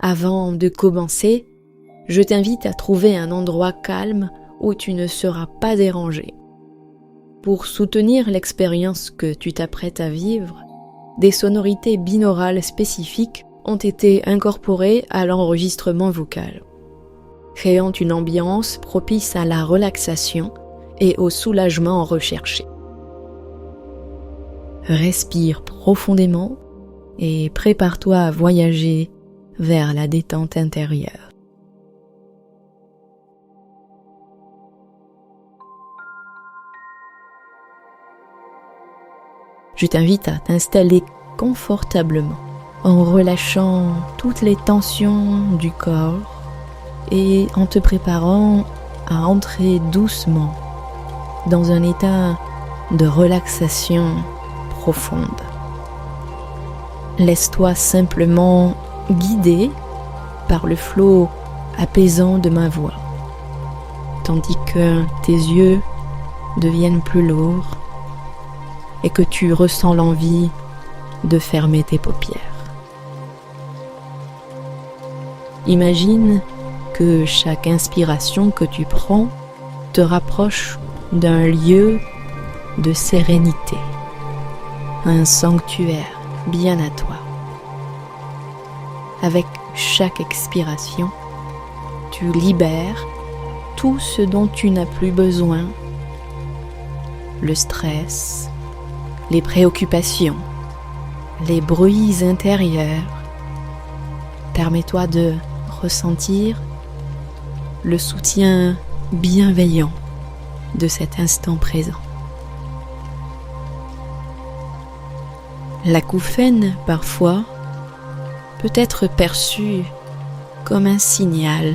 Avant de commencer, je t'invite à trouver un endroit calme où tu ne seras pas dérangé. Pour soutenir l'expérience que tu t'apprêtes à vivre, des sonorités binaurales spécifiques ont été incorporées à l'enregistrement vocal, créant une ambiance propice à la relaxation et au soulagement recherché. Respire profondément et prépare-toi à voyager vers la détente intérieure. Je t'invite à t'installer confortablement en relâchant toutes les tensions du corps et en te préparant à entrer doucement dans un état de relaxation profonde. Laisse-toi simplement guider par le flot apaisant de ma voix, tandis que tes yeux deviennent plus lourds et que tu ressens l'envie de fermer tes paupières. Imagine que chaque inspiration que tu prends te rapproche d'un lieu de sérénité, un sanctuaire bien à toi. Avec chaque expiration, tu libères tout ce dont tu n'as plus besoin, le stress, les préoccupations, les bruits intérieurs. Permets-toi de ressentir le soutien bienveillant de cet instant présent. L'acouphène, parfois, peut être perçue comme un signal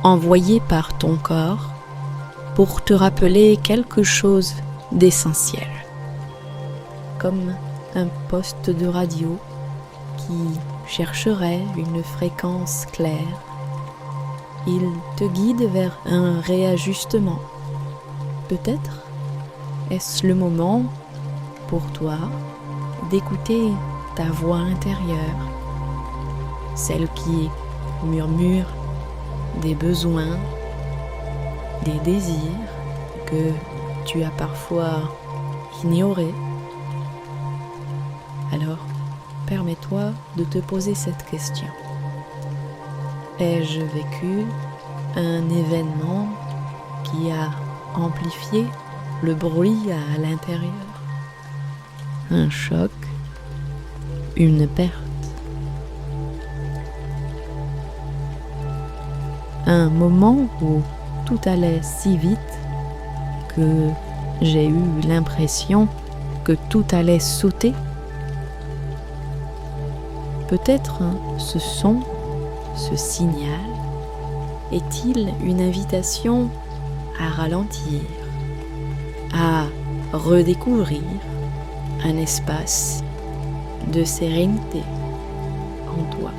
envoyé par ton corps pour te rappeler quelque chose d'essentiel, comme un poste de radio qui chercherait une fréquence claire. Il te guide vers un réajustement. Peut-être est-ce le moment pour toi d'écouter ta voix intérieure, celle qui murmure des besoins, des désirs que tu as parfois ignorés. Alors, permets-toi de te poser cette question. Ai-je vécu un événement qui a amplifié le bruit à l'intérieur? Un choc, une perte, un moment où tout allait si vite que j'ai eu l'impression que tout allait sauter. Peut-être ce son, ce signal, est-il une invitation à ralentir, à redécouvrir un espace de sérénité en toi.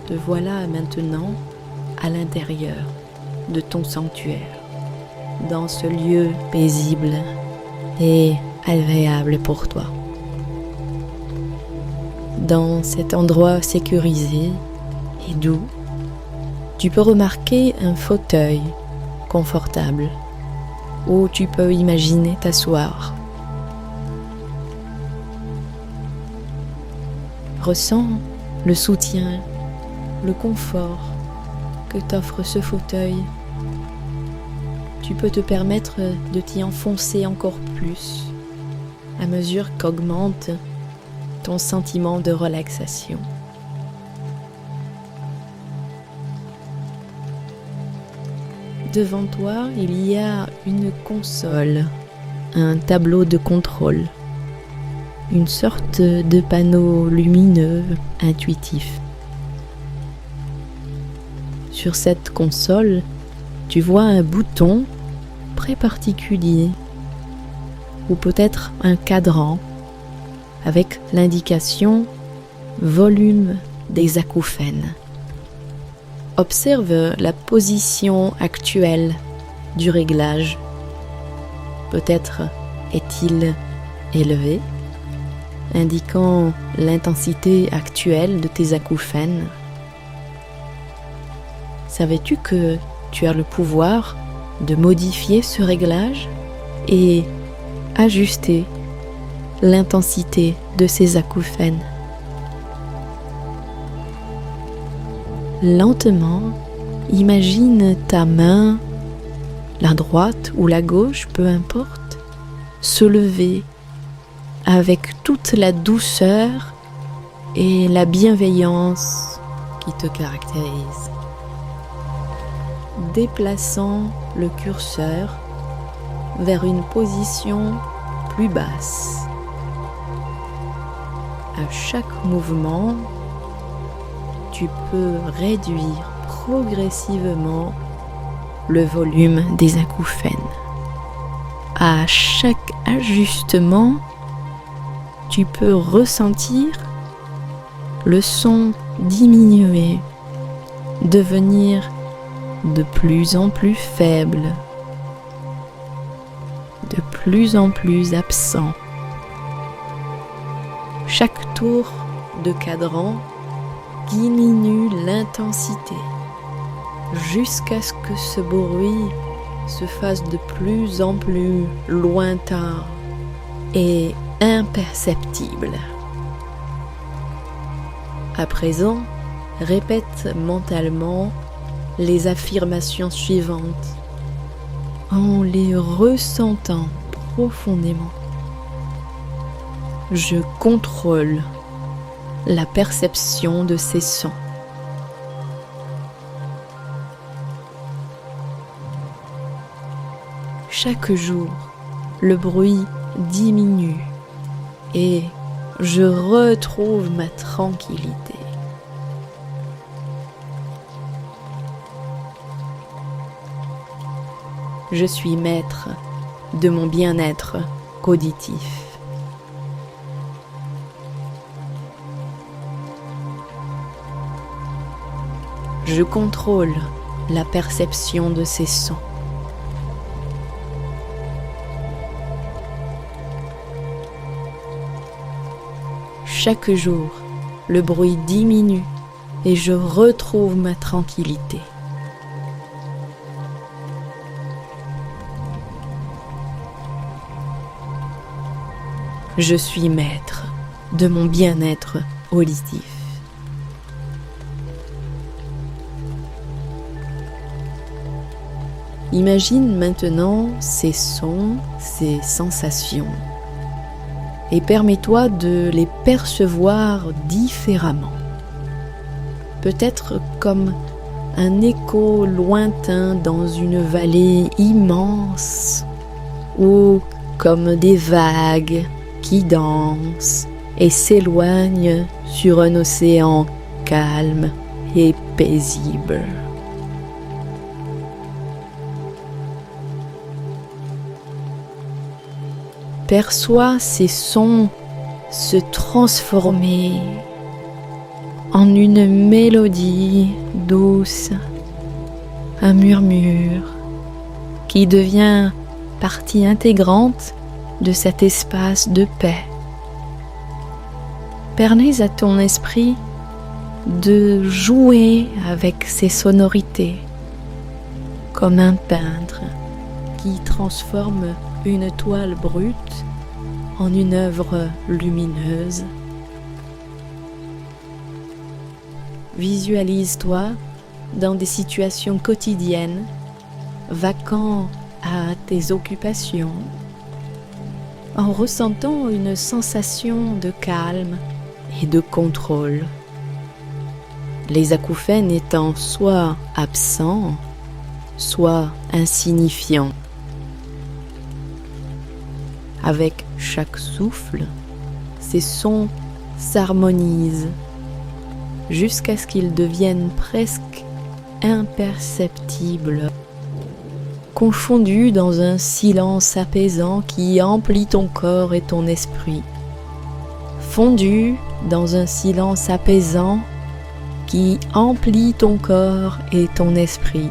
Te voilà maintenant à l'intérieur de ton sanctuaire, dans ce lieu paisible et agréable pour toi. Dans cet endroit sécurisé et doux, tu peux remarquer un fauteuil confortable où tu peux imaginer t'asseoir. Ressens le soutien, le confort que t'offre ce fauteuil. Tu peux te permettre de t'y enfoncer encore plus à mesure qu'augmente ton sentiment de relaxation. Devant toi, il y a une console, un tableau de contrôle, une sorte de panneau lumineux intuitif. Sur cette console, tu vois un bouton très particulier, ou peut-être un cadran avec l'indication volume des acouphènes. Observe la position actuelle du réglage. Peut-être est-il élevé, indiquant l'intensité actuelle de tes acouphènes. Savais-tu que tu as le pouvoir de modifier ce réglage et ajuster l'intensité de ces acouphènes? Lentement, imagine ta main, la droite ou la gauche, peu importe, se lever avec toute la douceur et la bienveillance qui te caractérise, déplaçant le curseur vers une position plus basse. À chaque mouvement, tu peux réduire progressivement le volume des acouphènes. À chaque ajustement, tu peux ressentir le son diminuer, devenir de plus en plus faible, de plus en plus absent. Chaque tour de cadran diminue l'intensité jusqu'à ce que ce bruit se fasse de plus en plus lointain et imperceptible. À présent, répète mentalement les affirmations suivantes en les ressentant profondément. Je contrôle la perception de ces sons. Chaque jour, le bruit diminue et je retrouve ma tranquillité. Je suis maître de mon bien-être auditif. Je contrôle la perception de ces sons. Chaque jour, le bruit diminue et je retrouve ma tranquillité. Je suis maître de mon bien-être auditif. Imagine maintenant ces sons, ces sensations et permets-toi de les percevoir différemment. Peut-être comme un écho lointain dans une vallée immense ou comme des vagues qui dansent et s'éloignent sur un océan calme et paisible. Perçois ces sons se transformer en une mélodie douce, un murmure qui devient partie intégrante de cet espace de paix. Permets à ton esprit de jouer avec ces sonorités comme un peintre qui transforme une toile brute en une œuvre lumineuse. Visualise-toi dans des situations quotidiennes, vaquant à tes occupations, en ressentant une sensation de calme et de contrôle. Les acouphènes étant soit absents, soit insignifiants. Avec chaque souffle, ces sons s'harmonisent jusqu'à ce qu'ils deviennent presque imperceptibles, confondus dans un silence apaisant qui emplit ton corps et ton esprit, fondus dans un silence apaisant qui emplit ton corps et ton esprit.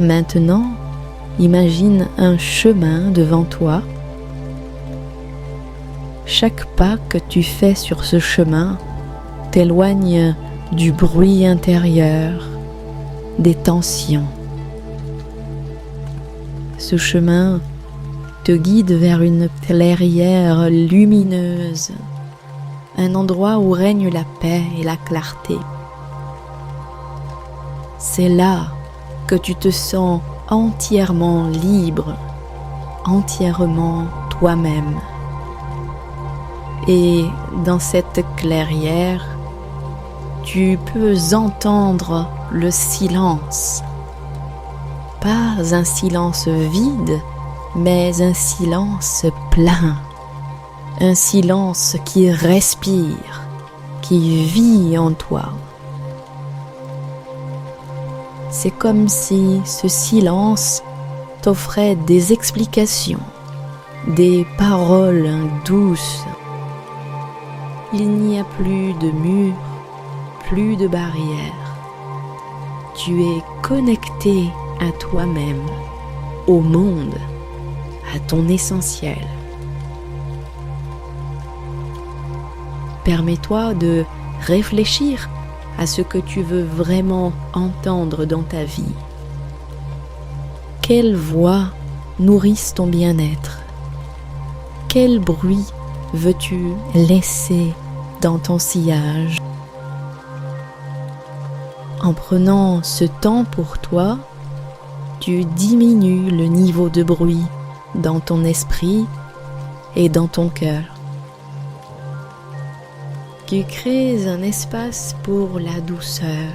Maintenant, Imagine un chemin devant toi. Chaque pas que tu fais sur ce chemin t'éloigne du bruit intérieur, des tensions. Ce chemin te guide vers une clairière lumineuse, un endroit où règne la paix et la clarté. C'est là que tu te sens entièrement libre, entièrement toi-même. Et dans cette clairière, tu peux entendre le silence. Pas un silence vide, mais un silence plein. Un silence qui respire, qui vit en toi. C'est comme si ce silence t'offrait des explications, des paroles douces. Il n'y a plus de murs, plus de barrières. Tu es connecté à toi-même, au monde, à ton essentiel. Permets-toi de réfléchir à ce que tu veux vraiment entendre dans ta vie. Quelles voix nourrissent ton bien-être? Quel bruit veux-tu laisser dans ton sillage? En prenant ce temps pour toi, tu diminues le niveau de bruit dans ton esprit et dans ton cœur. Tu crées un espace pour la douceur,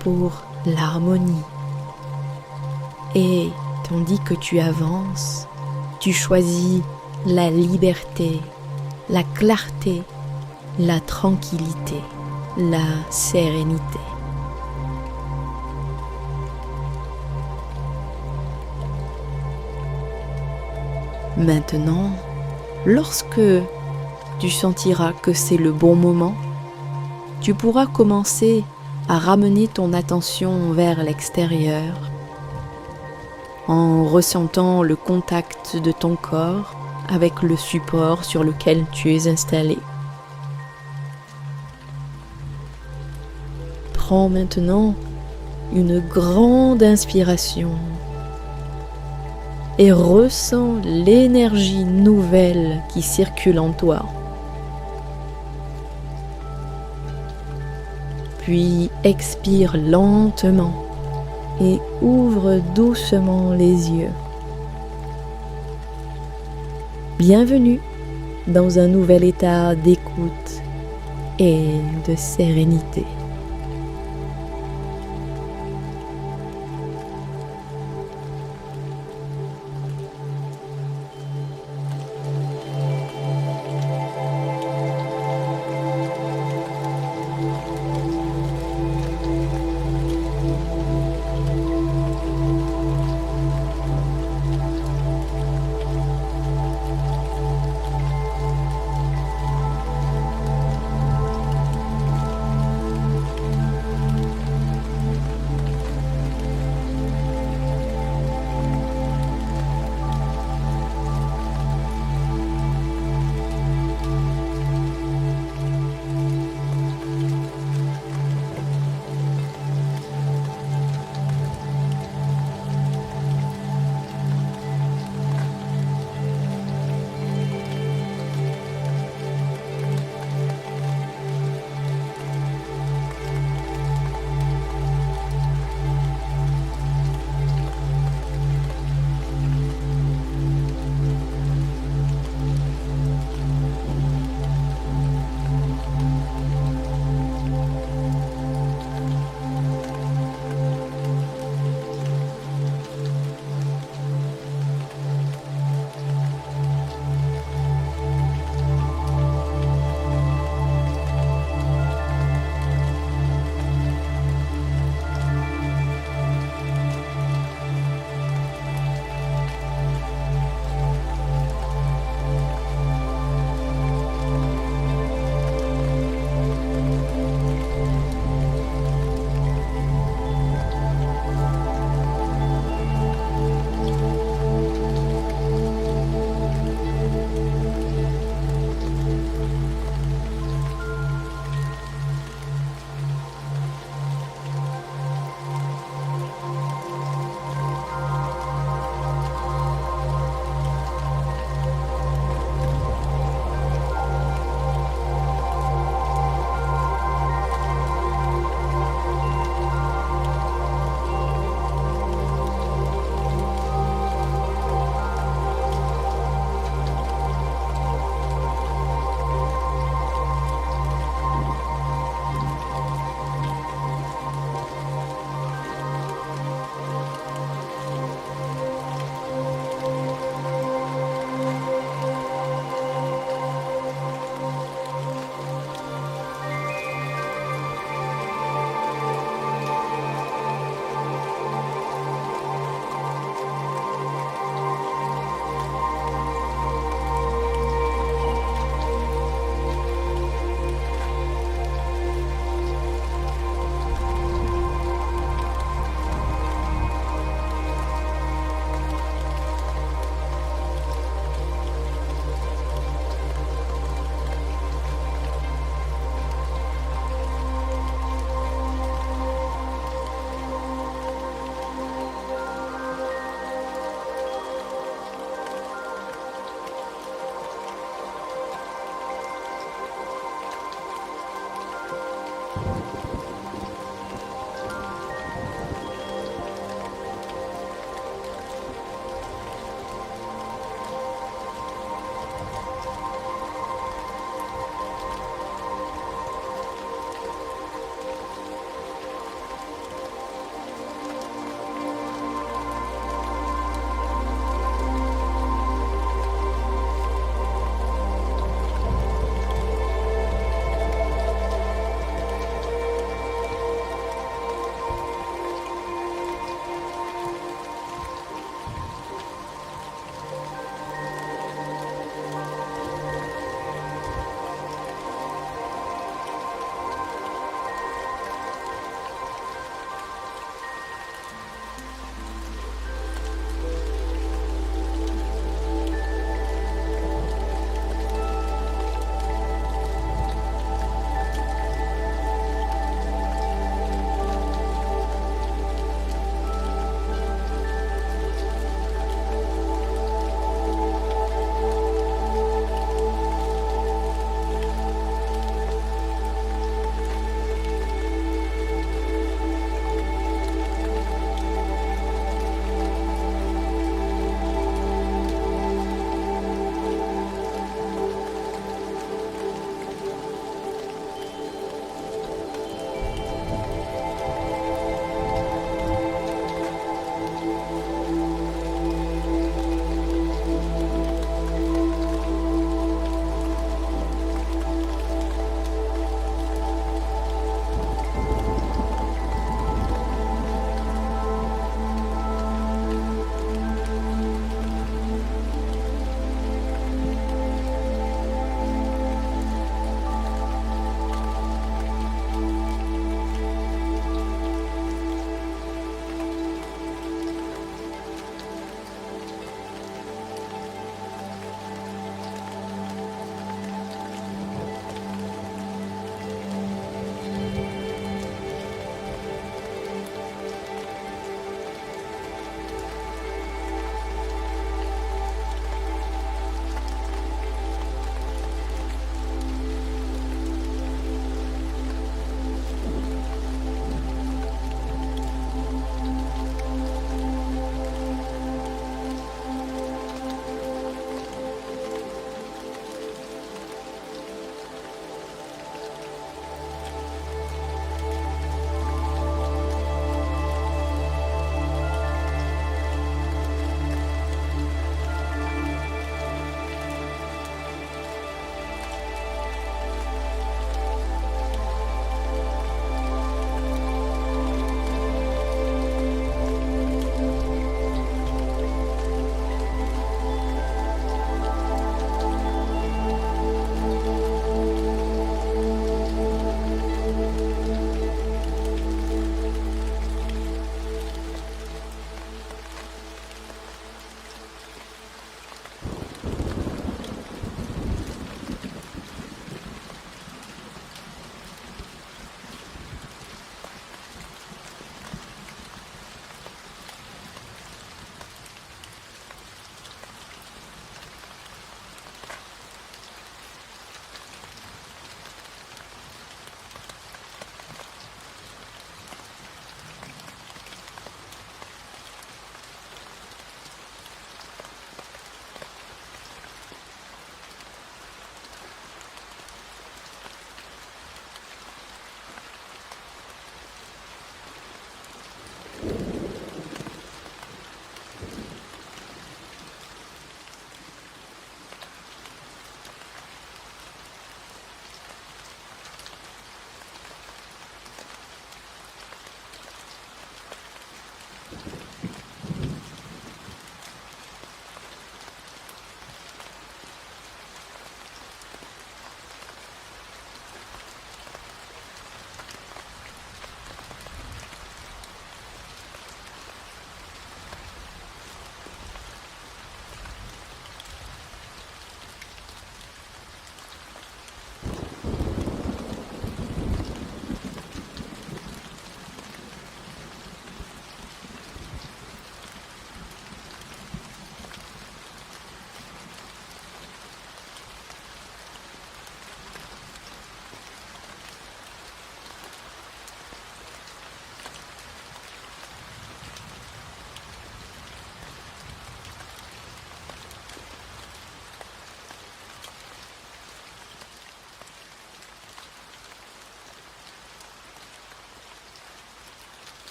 pour l'harmonie. Et tandis que tu avances, tu choisis la liberté, la clarté, la tranquillité, la sérénité. Maintenant, lorsque tu sentiras que c'est le bon moment, tu pourras commencer à ramener ton attention vers l'extérieur en ressentant le contact de ton corps avec le support sur lequel tu es installé. Prends maintenant une grande inspiration et ressens l'énergie nouvelle qui circule en toi. Puis expire lentement et ouvre doucement les yeux. Bienvenue dans un nouvel état d'écoute et de sérénité.